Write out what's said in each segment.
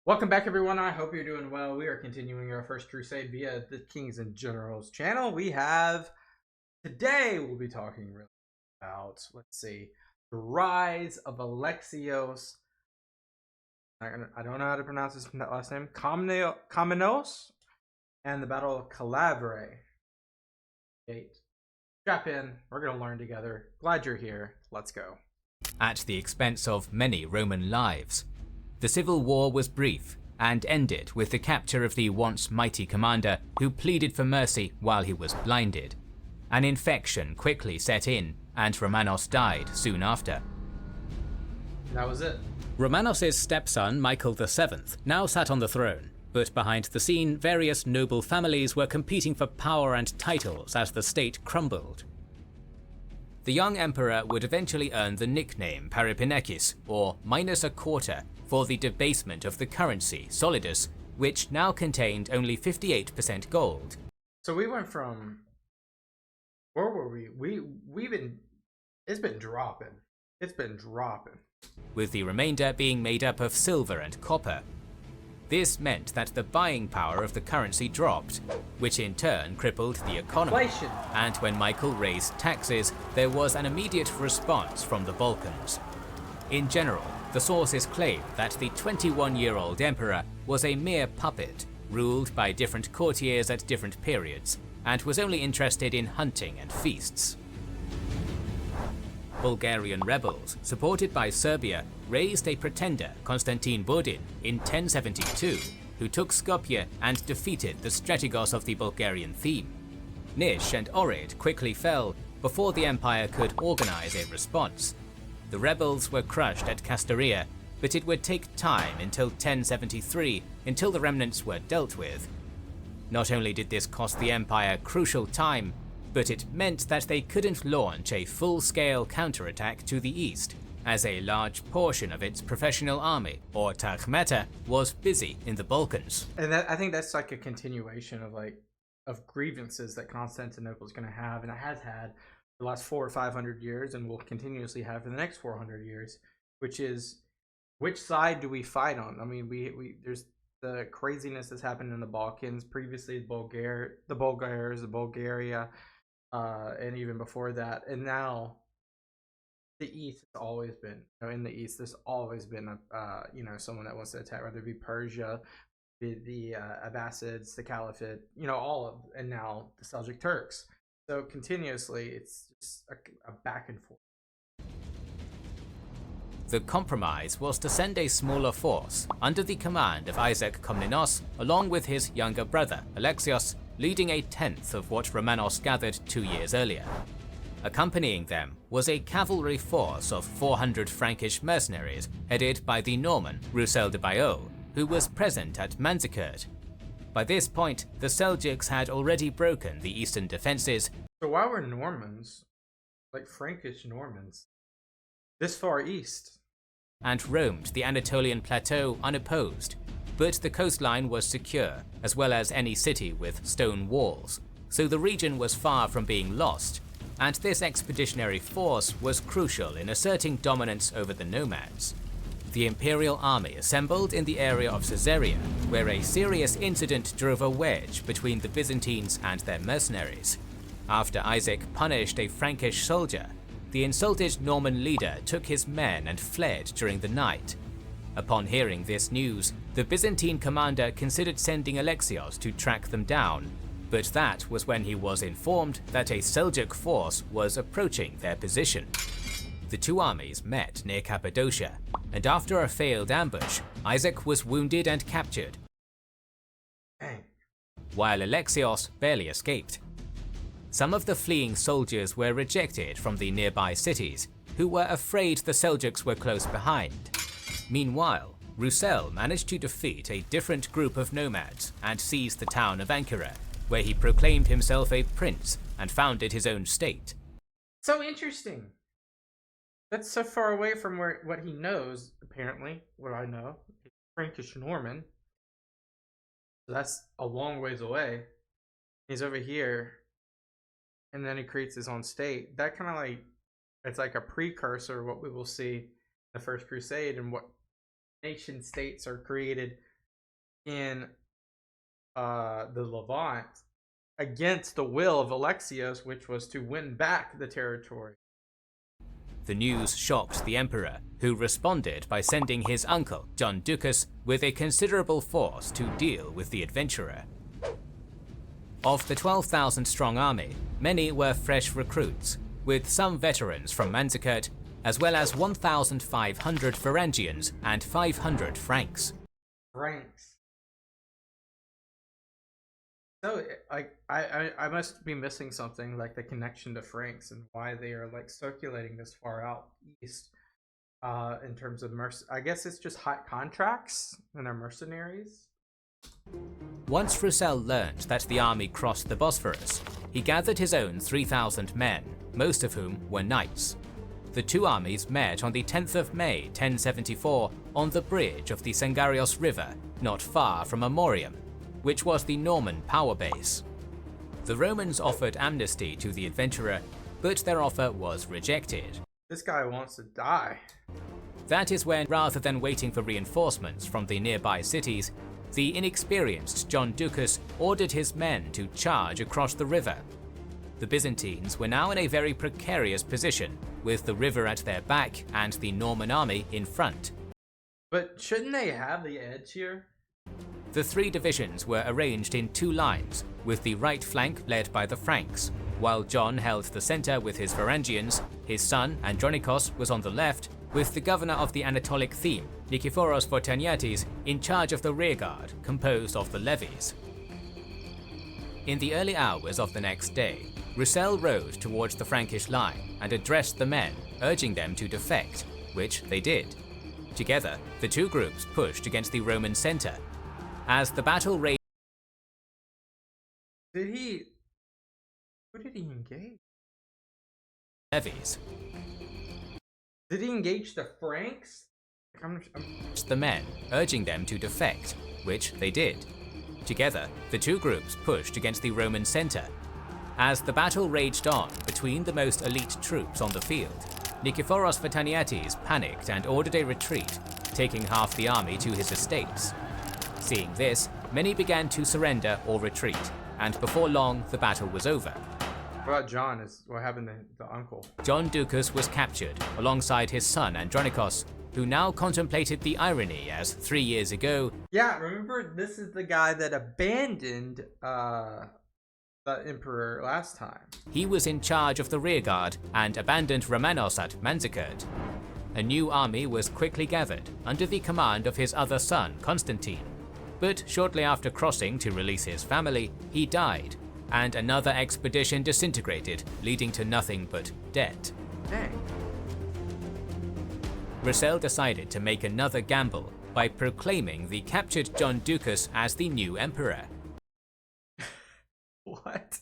Welcome back, everyone. I hope you're doing well. We are continuing our First Crusade via the Kings and Generals channel. Today we'll be talking really about, the rise of Alexios. I don't know how to pronounce his last name. Komnenos, and the Battle of Calabria. Strap in. We're going to learn together. Glad you're here. Let's go. At the expense of many Roman lives. The civil war was brief and ended with the capture of the once mighty commander who pleaded for mercy while he was blinded. An infection quickly set in and Romanos died soon after. That was it. Romanos' stepson Michael VII now sat on the throne, but behind the scene various noble families were competing for power and titles as the state crumbled. The young emperor would eventually earn the nickname Paripinekis, or minus a quarter, for the debasement of the currency solidus, which now contained only 58% gold. So we went from, where were we? It's been dropping. With the remainder being made up of silver and copper. This meant that the buying power of the currency dropped, which in turn crippled the economy. Inflation. And when Michael raised taxes, there was an immediate response from the Balkans. In general, the sources claim that the 21-year-old emperor was a mere puppet, ruled by different courtiers at different periods, and was only interested in hunting and feasts. Bulgarian rebels, supported by Serbia, raised a pretender, Constantine Budin, in 1072, who took Skopje and defeated the strategos of the Bulgarian theme. Nish and Ohrid quickly fell before the empire could organize a response. The rebels were crushed at Kasteria, but it would take time until 1073 until the remnants were dealt with. Not only did this cost the empire crucial time, but it meant that they couldn't launch a full-scale counterattack to the east, as a large portion of its professional army, or Takhmeta, was busy in the Balkans. And I think that's like a continuation of grievances that Constantinople is going to have, and it has had for the last 400 or 500 years, and will continuously have for the next 400 years, which is, which side do we fight on? I mean, there's the craziness that's happened in the Balkans previously, Bulgaria, and even before that, and now the East has always been, in the East, there's always been someone that wants to attack, whether it be Persia, the Abbasids, the Caliphate, and now the Seljuk Turks. So continuously, it's just a back and forth. The compromise was to send a smaller force under the command of Isaac Komnenos, along with his younger brother Alexios, leading a tenth of what Romanos gathered 2 years earlier. Accompanying them was a cavalry force of 400 Frankish mercenaries headed by the Norman Roussel de Bayeux, who was present at Manzikert. By this point, the Seljuks had already broken the eastern defenses. So why were Normans, like Frankish Normans, this far east? And roamed the Anatolian plateau unopposed. But the coastline was secure, as well as any city with stone walls, so the region was far from being lost, and this expeditionary force was crucial in asserting dominance over the nomads. The imperial army assembled in the area of Caesarea, where a serious incident drove a wedge between the Byzantines and their mercenaries. After Isaac punished a Frankish soldier, the insulted Norman leader took his men and fled during the night. Upon hearing this news, the Byzantine commander considered sending Alexios to track them down, but that was when he was informed that a Seljuk force was approaching their position. The two armies met near Cappadocia, and after a failed ambush, Isaac was wounded and captured, while Alexios barely escaped. Some of the fleeing soldiers were rejected from the nearby cities, who were afraid the Seljuks were close behind. Meanwhile, Roussel managed to defeat a different group of nomads and seize the town of Ankara, where he proclaimed himself a prince and founded his own state. So interesting. That's so far away from what he knows, apparently, what I know. He's Frankish Norman. So that's a long ways away. He's over here, and then he creates his own state. That kind of it's like a precursor of what we will see in the First Crusade, and what nation states are created in the Levant against the will of Alexios, which was to win back the territory. The news shocked the emperor, who responded by sending his uncle, John Ducas, with a considerable force to deal with the adventurer. Of the 12,000-strong army, many were fresh recruits, with some veterans from Manzikert, as well as 1,500 Varangians and 500 Franks. Franks. So, like, I must be missing something, like the connection to Franks and why they are like circulating this far out east. In terms of I guess it's just hot contracts and they're mercenaries. Once Roussel learned that the army crossed the Bosphorus, he gathered his own 3,000 men, most of whom were knights. The two armies met on the 10th of May 1074 on the bridge of the Sangarios River, not far from Amorium, which was the Norman power base. The Romans offered amnesty to the adventurer, but their offer was rejected. This guy wants to die. That is when, rather than waiting for reinforcements from the nearby cities, the inexperienced John Ducas ordered his men to charge across the river. The Byzantines were now in a very precarious position, with the river at their back and the Norman army in front. But shouldn't they have the edge here? The three divisions were arranged in two lines, with the right flank led by the Franks, while John held the centre with his Varangians. His son Andronikos was on the left, with the governor of the Anatolic theme, Nikephoros Vortaniates, in charge of the rearguard, composed of the levies. In the early hours of the next day, Roussel rode towards the Frankish line and addressed the men, urging them to defect, which they did. Together, the two groups pushed against the Roman centre. As the battle raged, Who did he engage? levies. Did he engage the Franks? The men, urging them to defect, which they did. Together, the two groups pushed against the Roman centre. As the battle raged on between the most elite troops on the field, Nikephoros Vortaniates panicked and ordered a retreat, taking half the army to his estates. Seeing this, many began to surrender or retreat, and before long the battle was over. What about John? What happened to the uncle? John Ducas was captured, alongside his son Andronikos, who now contemplated the irony as 3 years ago. Yeah, remember, this is the guy that abandoned the emperor last time. He was in charge of the rearguard and abandoned Romanos at Manzikert. A new army was quickly gathered under the command of his other son Constantine. But shortly after crossing to release his family, he died, and another expedition disintegrated, leading to nothing but debt. Dang. Roussel decided to make another gamble by proclaiming the captured John Ducas as the new emperor. What?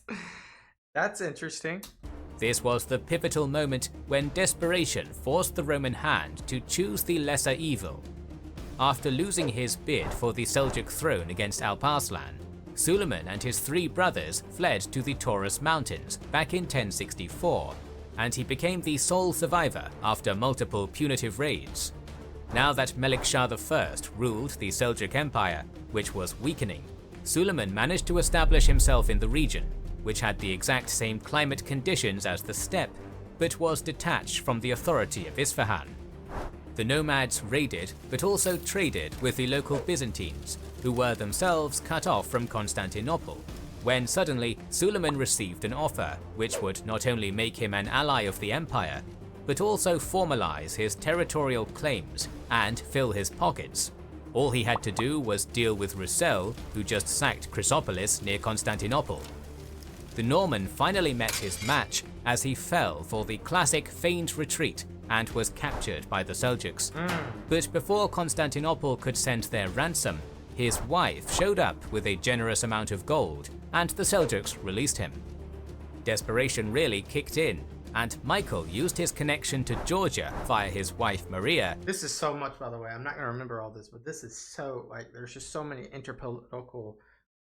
That's interesting. This was the pivotal moment when desperation forced the Roman hand to choose the lesser evil. After losing his bid for the Seljuk throne against Alparslan, Suleiman and his three brothers fled to the Taurus Mountains back in 1064, and he became the sole survivor after multiple punitive raids. Now that Melik Shah I ruled the Seljuk Empire, which was weakening, Suleiman managed to establish himself in the region, which had the exact same climate conditions as the steppe, but was detached from the authority of Isfahan. The nomads raided, but also traded with the local Byzantines, who were themselves cut off from Constantinople, when suddenly Suleiman received an offer which would not only make him an ally of the empire, but also formalize his territorial claims and fill his pockets. All he had to do was deal with Roussel, who just sacked Chrysopolis near Constantinople. The Norman finally met his match as he fell for the classic feigned retreat and was captured by the Seljuks. But before Constantinople could send their ransom, his wife showed up with a generous amount of gold, and the Seljuks released him. Desperation really kicked in, and Michael used his connection to Georgia via his wife Maria. This is so much, by the way. I'm not going to remember all this, but this is so, like, there's just so many interpolitical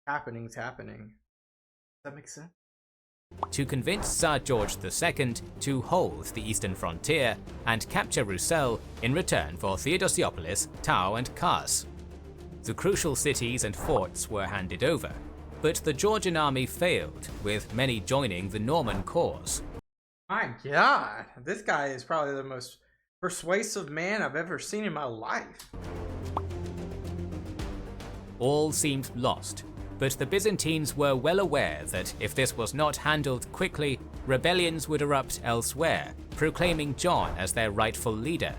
happenings happening. Does that make sense? To convince Tsar George II to hold the eastern frontier and capture Roussel in return for Theodosiopolis, Tau and Kars. The crucial cities and forts were handed over, but the Georgian army failed, with many joining the Norman cause. My God, this guy is probably the most persuasive man I've ever seen in my life. All seemed lost, but the Byzantines were well aware that if this was not handled quickly, rebellions would erupt elsewhere, proclaiming John as their rightful leader.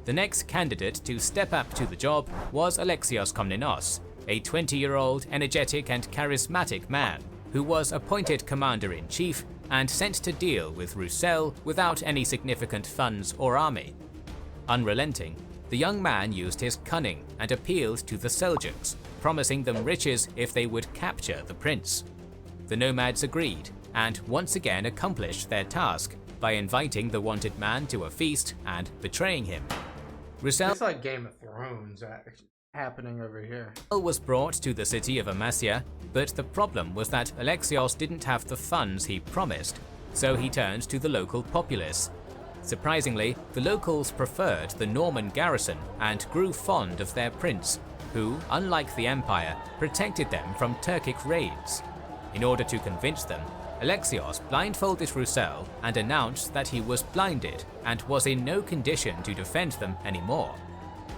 The next candidate to step up to the job was Alexios Komnenos, a 20-year-old energetic and charismatic man who was appointed commander-in-chief and sent to deal with Roussel without any significant funds or army. Unrelenting, the young man used his cunning and appealed to the Seljuks, promising them riches if they would capture the prince. The nomads agreed, and once again accomplished their task by inviting the wanted man to a feast and betraying him. Roussel It's like Game of Thrones happening over here. was brought to the city of Amasya, but the problem was that Alexios didn't have the funds he promised, so he turned to the local populace. Surprisingly, the locals preferred the Norman garrison and grew fond of their prince, who, unlike the empire, protected them from Turkic raids. In order to convince them, Alexios blindfolded Roussel and announced that he was blinded and was in no condition to defend them anymore.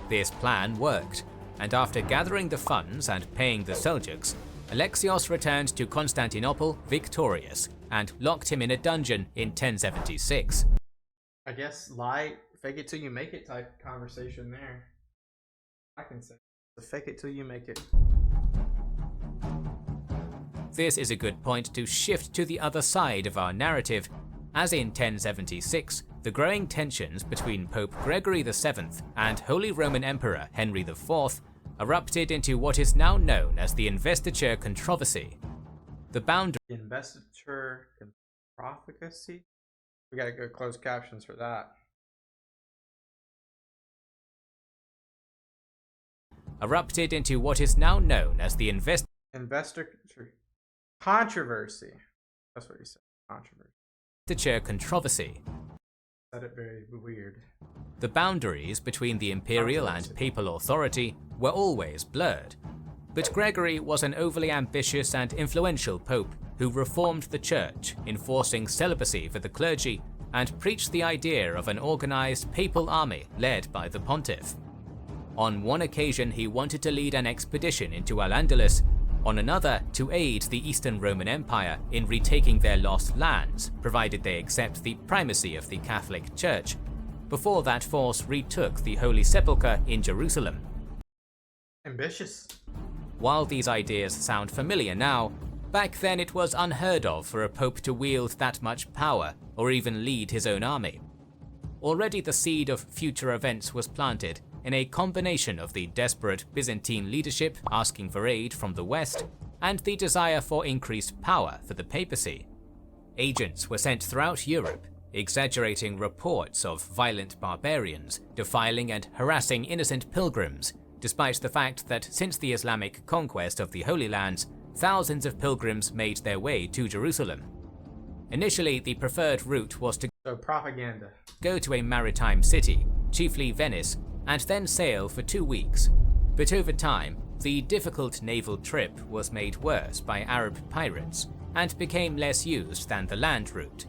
This plan worked, and after gathering the funds and paying the Seljuks, Alexios returned to Constantinople victorious and locked him in a dungeon in 1076. I guess fake it till you make it type conversation there. I can say fake it till you make it. This is a good point to shift to the other side of our narrative, as in 1076, the growing tensions between Pope Gregory VII and Holy Roman Emperor Henry IV erupted into what is now known as the investiture controversy. The boundary Investiture controversy? We gotta go closed captions for that. erupted into what is now known as the Investor controversy. That's what you said. Controversy. investiture controversy. Said it very weird. The boundaries between the imperial and papal authority were always blurred, but Gregory was an overly ambitious and influential pope who reformed the church, enforcing celibacy for the clergy, and preached the idea of an organized papal army led by the pontiff. On one occasion he wanted to lead an expedition into Al-Andalus, on another to aid the Eastern Roman Empire in retaking their lost lands, provided they accept the primacy of the Catholic Church, before that force retook the Holy Sepulchre in Jerusalem. Ambitious. While these ideas sound familiar now, back then it was unheard of for a pope to wield that much power or even lead his own army. Already the seed of future events was planted in a combination of the desperate Byzantine leadership asking for aid from the West and the desire for increased power for the papacy. Agents were sent throughout Europe, exaggerating reports of violent barbarians defiling and harassing innocent pilgrims, despite the fact that since the Islamic conquest of the Holy Lands, thousands of pilgrims made their way to Jerusalem. Initially, the preferred route was to propaganda. Go to a maritime city, chiefly Venice, and then sail for 2 weeks. But over time, the difficult naval trip was made worse by Arab pirates and became less used than the land route.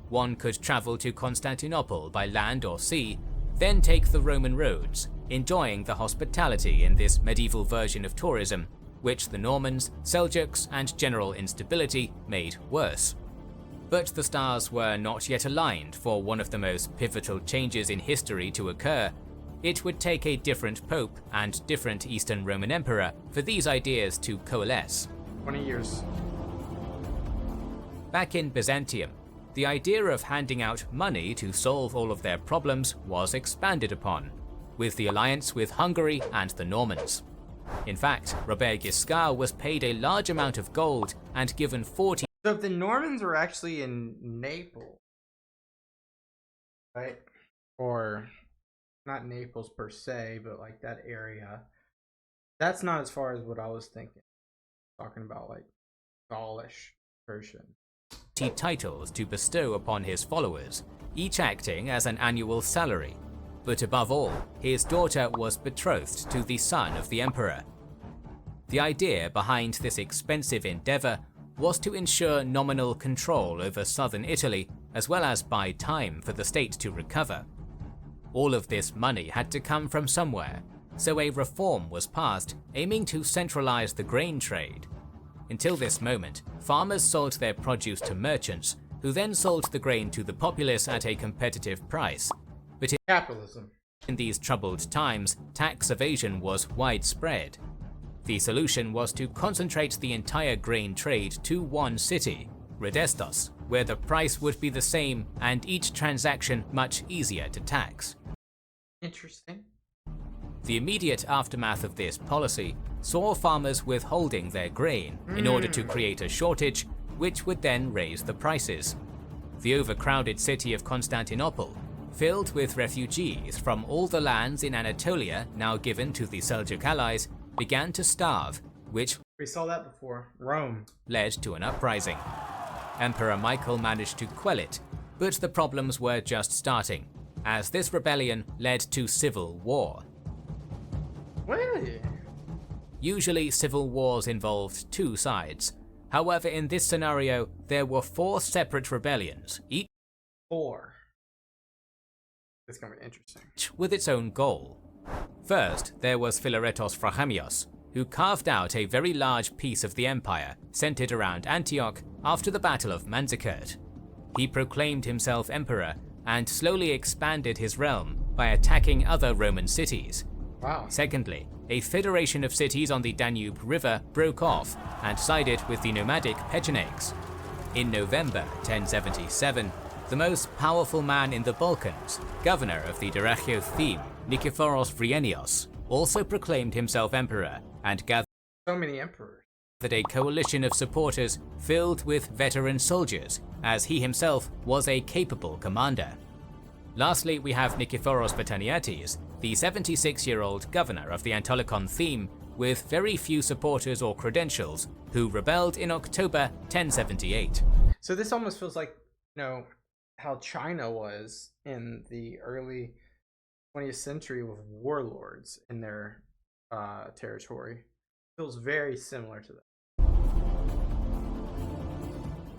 One could travel to Constantinople by land or sea, then take the Roman roads, enjoying the hospitality in this medieval version of tourism, which the Normans, Seljuks, and general instability made worse. But the stars were not yet aligned for one of the most pivotal changes in history to occur. It would take a different pope and different Eastern Roman emperor for these ideas to coalesce. 20 years. Back in Byzantium, the idea of handing out money to solve all of their problems was expanded upon, with the alliance with Hungary and the Normans. In fact, Robert Guiscard was paid a large amount of gold and given 40. So if the Normans were actually in Naples, right? Or not Naples per se, but like that area. That's not as far as what I was thinking. Talking about like Gaulish version. Titles to bestow upon his followers, each acting as an annual salary. But above all, his daughter was betrothed to the son of the emperor. The idea behind this expensive endeavour was to ensure nominal control over southern Italy, as well as buy time for the state to recover. All of this money had to come from somewhere, so a reform was passed aiming to centralize the grain trade. Until this moment, farmers sold their produce to merchants, who then sold the grain to the populace at a competitive price. But Capitalism. in these troubled times, tax evasion was widespread. The solution was to concentrate the entire grain trade to one city, Redestos, where the price would be the same and each transaction much easier to tax. Interesting. The immediate aftermath of this policy saw farmers withholding their grain in order to create a shortage, which would then raise the prices. The overcrowded city of Constantinople, filled with refugees from all the lands in Anatolia now given to the Seljuk allies, began to starve, which We saw that before. Rome. led to an uprising. Emperor Michael managed to quell it, but the problems were just starting, as this rebellion led to civil war. Really? Usually civil wars involved two sides. However, in this scenario, there were 4 separate rebellions, each 4. It's gonna be interesting. with its own goal. First, there was Philaretos Frachamios, who carved out a very large piece of the empire centered around Antioch after the Battle of Manzikert. He proclaimed himself emperor and slowly expanded his realm by attacking other Roman cities. Wow. Secondly, a federation of cities on the Danube River broke off and sided with the nomadic Pechenegs. In November 1077, the most powerful man in the Balkans, governor of the Dyrrhachian theme, Nikephoros Vrienios, also proclaimed himself emperor and gathered So many emperors. a coalition of supporters filled with veteran soldiers, as he himself was a capable commander. Lastly, we have Nikephoros Vataniates, the 76-year-old governor of the Antolikon theme, with very few supporters or credentials, who rebelled in October 1078. So this almost feels like, how China was in the early 20th century with warlords in their territory. Feels very similar to that.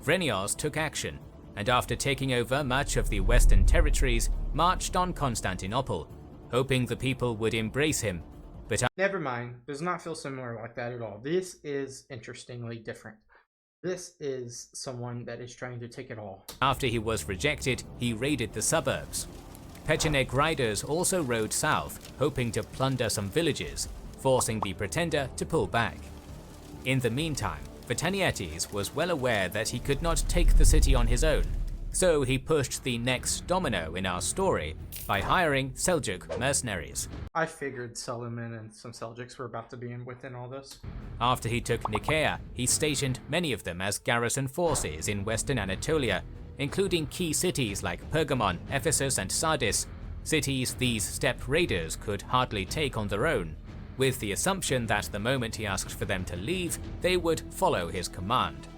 Vrenios took action, and after taking over much of the western territories, marched on Constantinople, hoping the people would embrace him. But Never mind. Does not feel similar like that at all. This is interestingly different. This is someone that is trying to take it all. after he was rejected, he raided the suburbs. Pecheneg riders also rode south, hoping to plunder some villages, forcing the pretender to pull back. In the meantime, Vataniates was well aware that he could not take the city on his own, so he pushed the next domino in our story by hiring Seljuk mercenaries. I figured Suleiman and some Seljuks were about to be within all this. After he took Nicaea, he stationed many of them as garrison forces in western Anatolia, including key cities like Pergamon, Ephesus, and Sardis, cities these steppe raiders could hardly take on their own, with the assumption that the moment he asked for them to leave, they would follow his command.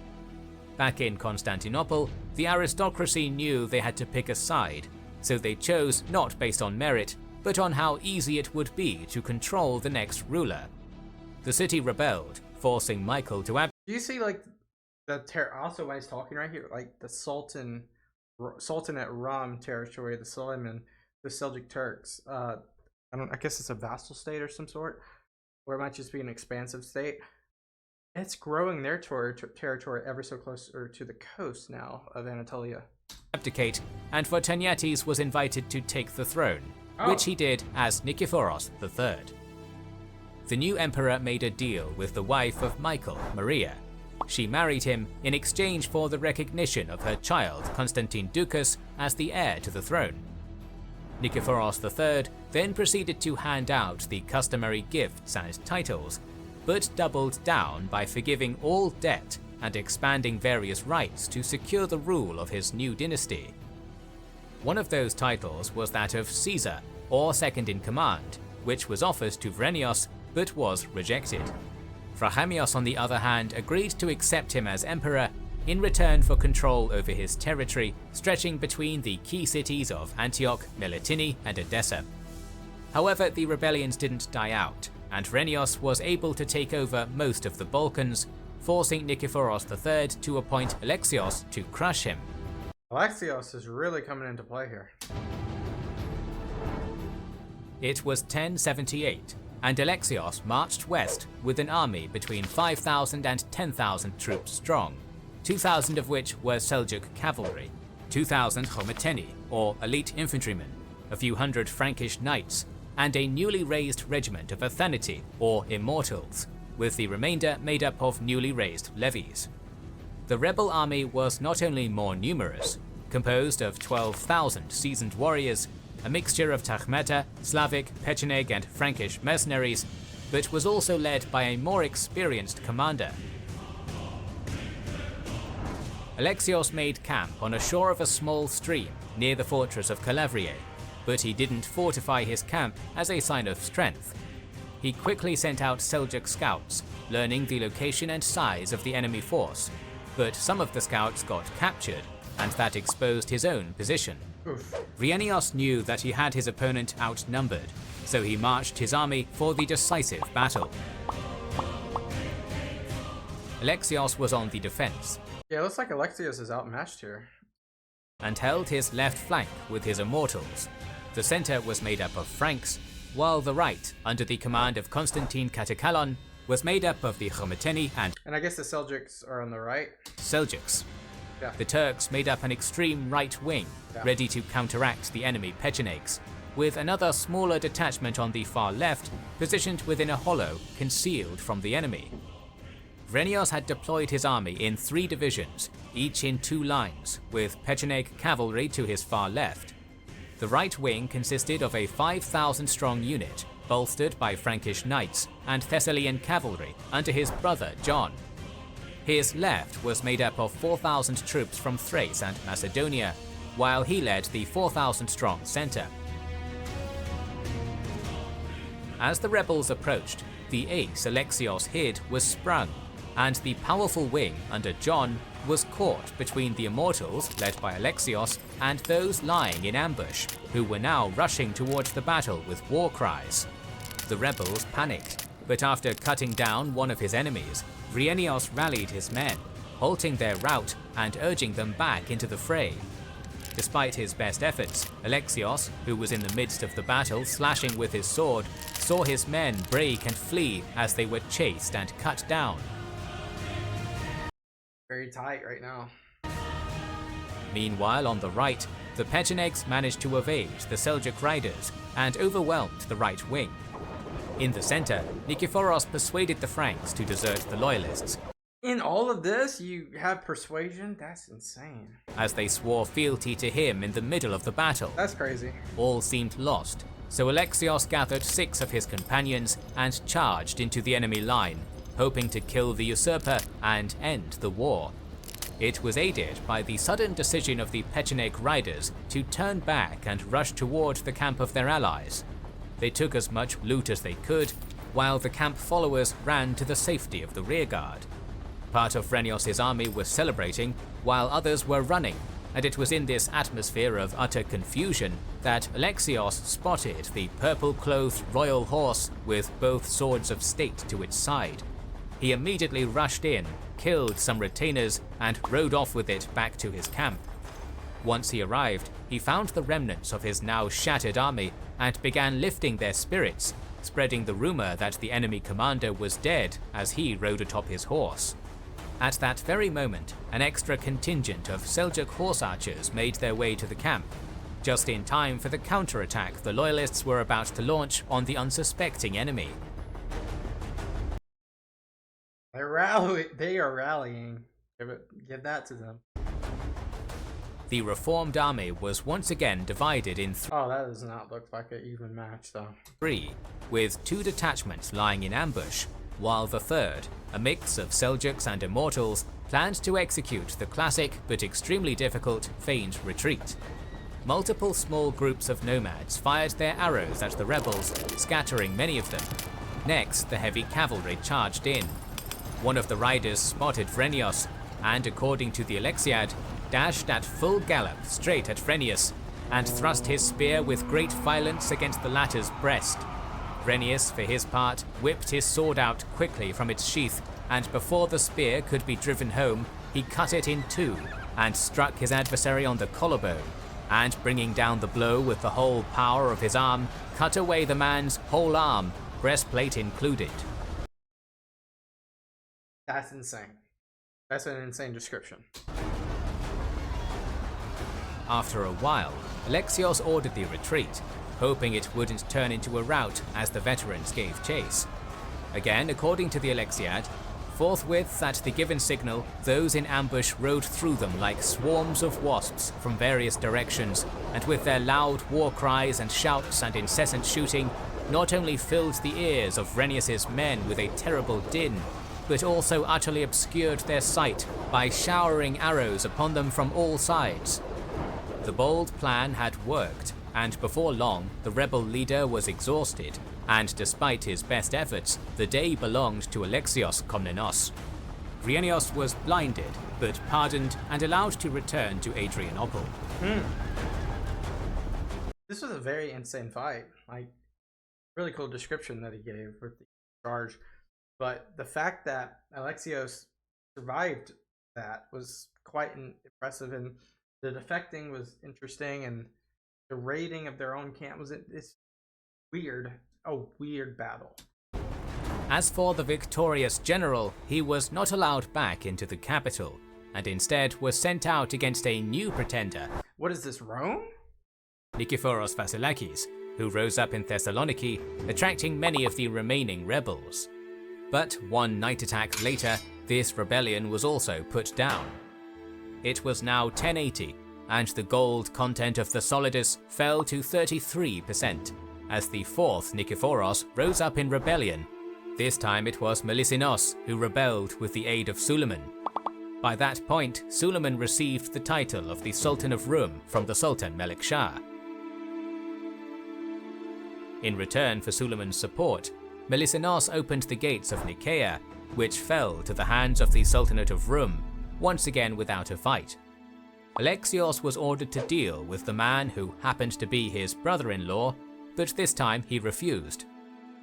Back in Constantinople, the aristocracy knew they had to pick a side, so they chose not based on merit, but on how easy it would be to control the next ruler. The city rebelled, forcing Michael to abdicate. Do you see also when he's talking right here, like the Sultanate Rum territory, the Suleiman, the Seljuk Turks. I guess it's a vassal state or some sort, or it might just be an expansive state. It's growing their territory ever so closer to the coast now of Anatolia. And Vataniates was invited to take the throne, which he did as Nikephoros III. The new emperor made a deal with the wife of Michael, Maria. She married him in exchange for the recognition of her child, Constantine Ducas, as the heir to the throne. Nikephoros III then proceeded to hand out the customary gifts and titles, but doubled down by forgiving all debt and expanding various rights to secure the rule of his new dynasty. One of those titles was that of Caesar, or second in command, which was offered to Vrenios but was rejected. Frachamios, on the other hand, agreed to accept him as emperor, in return for control over his territory stretching between the key cities of Antioch, Melitene, and Edessa. However, the rebellions didn't die out, and Vrenios was able to take over most of the Balkans, forcing Nikephoros III to appoint Alexios to crush him. Alexios is really coming into play here. It was 1078, and Alexios marched west with an army between 5,000 and 10,000 troops strong, 2,000 of which were Seljuk cavalry, 2,000 Chometeni, or elite infantrymen, a few hundred Frankish knights, and a newly raised regiment of Athanati, or immortals, with the remainder made up of newly raised levies. The rebel army was not only more numerous, composed of 12,000 seasoned warriors, a mixture of Takhmeta, Slavic, Pecheneg, and Frankish mercenaries, but was also led by a more experienced commander. Alexios made camp on a shore of a small stream near the fortress of Calavriae, but he didn't fortify his camp as a sign of strength. He quickly sent out Seljuk scouts, learning the location and size of the enemy force, but some of the scouts got captured, and that exposed his own position. Vrenios knew that he had his opponent outnumbered, so he marched his army for the decisive battle. Alexios was on the defense. Yeah, it looks like Alexios is outmatched here. And held his left flank with his immortals. The center was made up of Franks, while the right, under the command of Constantine Katakalon, was made up of the Chometeni and I guess the Seljuks are on the right. Seljuks. Yeah. The Turks made up an extreme right wing, ready to counteract the enemy Pechenegs, with another smaller detachment on the far left, positioned within a hollow, concealed from the enemy. Vrenios had deployed his army in 3 divisions, each in 2 lines, with Pecheneg cavalry to his far left. The right wing consisted of a 5,000-strong unit, bolstered by Frankish knights and Thessalian cavalry under his brother John. His left was made up of 4,000 troops from Thrace and Macedonia, while he led the 4,000-strong center. As the rebels approached, the ace Alexios hid was sprung, and the powerful wing under John was caught between the immortals led by Alexios and those lying in ambush, who were now rushing towards the battle with war cries. The rebels panicked, but after cutting down one of his enemies, Vrenios rallied his men, halting their rout and urging them back into the fray. Despite his best efforts, Alexios, who was in the midst of the battle slashing with his sword, saw his men break and flee as they were chased and cut down. Very tight right now. Meanwhile, on the right, the Pechenegs managed to evade the Seljuk riders and overwhelmed the right wing. In the center, Nikephoros persuaded the Franks to desert the loyalists. In all of this, you have persuasion? That's insane. As they swore fealty to him in the middle of the battle. That's crazy. All seemed lost, so Alexios gathered 6 of his companions and charged into the enemy line, hoping to kill the usurper and end the war. It was aided by the sudden decision of the Pecheneg riders to turn back and rush toward the camp of their allies. They took as much loot as they could, while the camp followers ran to the safety of the rearguard. Part of Vrenios' army was celebrating, while others were running, and it was in this atmosphere of utter confusion that Alexios spotted the purple-clothed royal horse with both swords of state to its side. He immediately rushed in, killed some retainers, and rode off with it back to his camp. Once he arrived, he found the remnants of his now shattered army and began lifting their spirits, spreading the rumor that the enemy commander was dead as he rode atop his horse. At that very moment, an extra contingent of Seljuk horse archers made their way to the camp, just in time for the counterattack the loyalists were about to launch on the unsuspecting enemy. They are rallying. Give that to them. The reformed army was once again divided in Oh, that does not look like an even match, though. 3, with 2 detachments lying in ambush, while the third, a mix of Seljuks and Immortals, planned to execute the classic but extremely difficult feigned retreat. Multiple small groups of nomads fired their arrows at the rebels, scattering many of them. Next, the heavy cavalry charged in. One of the riders spotted Vrenios, and according to the Alexiad, dashed at full gallop straight at Vrenius, and thrust his spear with great violence against the latter's breast. Vrenius, for his part, whipped his sword out quickly from its sheath, and before the spear could be driven home, he cut it in two, and struck his adversary on the collarbone, and bringing down the blow with the whole power of his arm, cut away the man's whole arm, breastplate included. That's insane. That's an insane description. After a while, Alexios ordered the retreat, hoping it wouldn't turn into a rout as the veterans gave chase. Again, according to the Alexiad, forthwith at the given signal, those in ambush rode through them like swarms of wasps from various directions, and with their loud war cries and shouts and incessant shooting, not only filled the ears of Vrenius's men with a terrible din, but also utterly obscured their sight by showering arrows upon them from all sides. The bold plan had worked, and before long the rebel leader was exhausted, and despite his best efforts, the day belonged to Alexios Komnenos. Vrenius was blinded, but pardoned and allowed to return to Adrianople. This was a very insane fight. Like, really cool description that he gave with the charge. But the fact that Alexios survived that was quite impressive, and the defecting was interesting, and the raiding of their own camp was it's weird. A weird battle. As for the victorious general, he was not allowed back into the capital, and instead was sent out against a new pretender. What is this, Rome? Nikephoros Vasilakis, who rose up in Thessaloniki, attracting many of the remaining rebels. But one night attack later, this rebellion was also put down. It was now 1080, and the gold content of the solidus fell to 33%, as the fourth Nikephoros rose up in rebellion. This time it was Melisinos who rebelled with the aid of Suleiman. By that point, Suleiman received the title of the Sultan of Rum from the Sultan Melik Shah. In return for Suleiman's support, Melisinos opened the gates of Nicaea, which fell to the hands of the Sultanate of Rum, once again without a fight. Alexios was ordered to deal with the man who happened to be his brother-in-law, but this time he refused.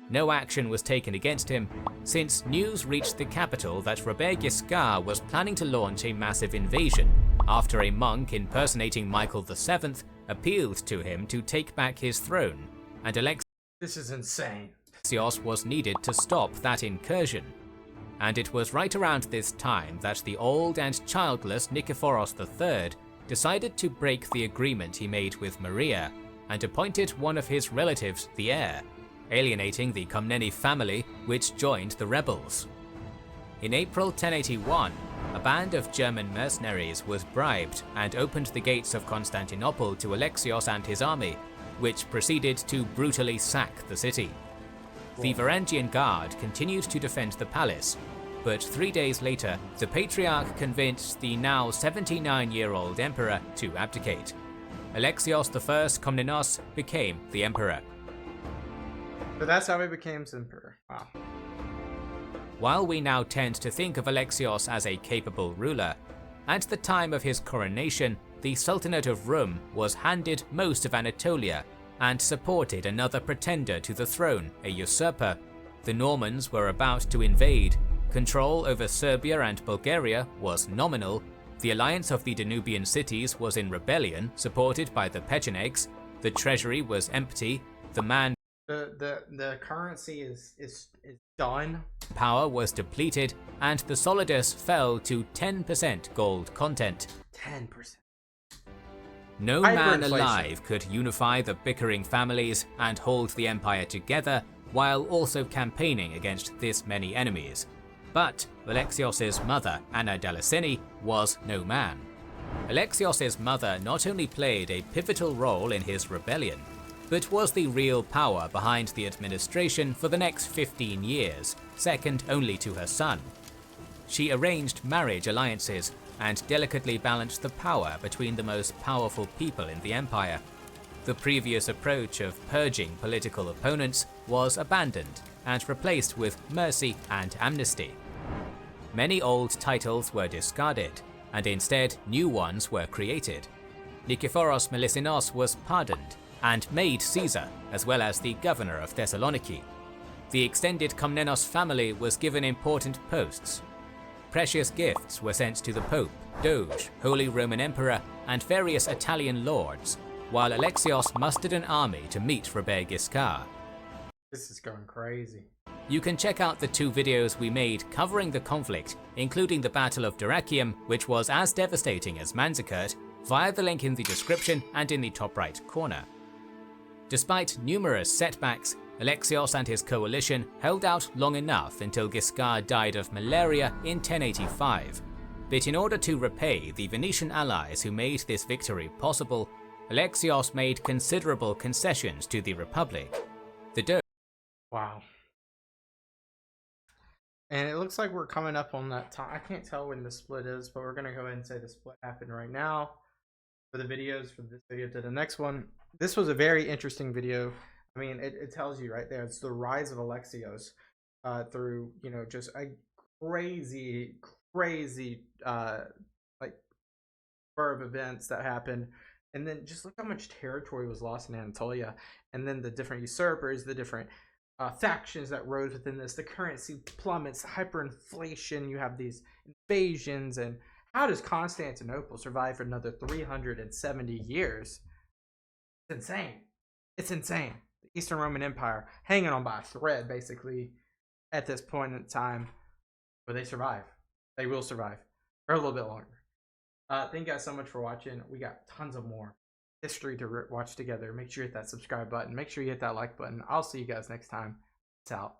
No action was taken against him, since news reached the capital that Robert Guiscard was planning to launch a massive invasion, after a monk impersonating Michael VII appealed to him to take back his throne, and This is insane. Alexios was needed to stop that incursion. And it was right around this time that the old and childless Nikephoros III decided to break the agreement he made with Maria, and appointed one of his relatives the heir, alienating the Komneni family, which joined the rebels. In April 1081, a band of German mercenaries was bribed and opened the gates of Constantinople to Alexios and his army, which proceeded to brutally sack the city. The Varangian Guard continued to defend the palace, but 3 days later, the Patriarch convinced the now 79-year-old emperor to abdicate. Alexios I Komnenos became the emperor. So that's how he became emperor. Wow. While we now tend to think of Alexios as a capable ruler, at the time of his coronation, the Sultanate of Rum was handed most of Anatolia and supported another pretender to the throne, a usurper. The Normans were about to invade. Control over Serbia and Bulgaria was nominal. The alliance of the Danubian cities was in rebellion, supported by the Pechenegs. The treasury was empty. The currency is done. Power was depleted, and the solidus fell to 10% gold content. 10%. No man alive could unify the bickering families and hold the empire together while also campaigning against this many enemies. But Alexios' mother, Anna Dalasini, was no man. Alexios' mother not only played a pivotal role in his rebellion, but was the real power behind the administration for the next 15 years, second only to her son. She arranged marriage alliances and delicately balanced the power between the most powerful people in the empire. The previous approach of purging political opponents was abandoned and replaced with mercy and amnesty. many old titles were discarded, and instead new ones were created. Nikephoros Melissenos was pardoned and made Caesar, as well as the governor of Thessaloniki. The extended Komnenos family was given important posts. Precious gifts were sent to the Pope, Doge, Holy Roman Emperor, and various Italian lords, while Alexios mustered an army to meet Robert Guiscard. This is going crazy. You can check out the 2 videos we made covering the conflict, including the Battle of Dyrrhachium, which was as devastating as Manzikert, via the link in the description and in the top right corner. Despite numerous setbacks, Alexios and his coalition held out long enough until Guiscard died of malaria in 1085. But in order to repay the Venetian allies who made this victory possible, Alexios made considerable concessions to the Republic. The Doge. Wow. And it looks like we're coming up on that time. I can't tell when the split is, but we're going to go ahead and say the split happened right now for the videos, for this video to the next one. This was a very interesting video. I mean, it tells you right there, it's the rise of Alexios through, you know, just a crazy like spur of events that happened. And then just look how much territory was lost in Anatolia, and then the different usurpers, the different factions that rose within this, the currency plummets, hyperinflation, you have these invasions, and how does Constantinople survive for another 370 years? It's insane. It's insane. The Eastern Roman Empire hanging on by a thread, basically, at this point in time, but they survive. They will survive for a little bit longer. Thank you guys so much for watching. We got tons of more history to watch together. Make sure you hit that subscribe button. Make sure you hit that like button. I'll see you guys next time. Peace out.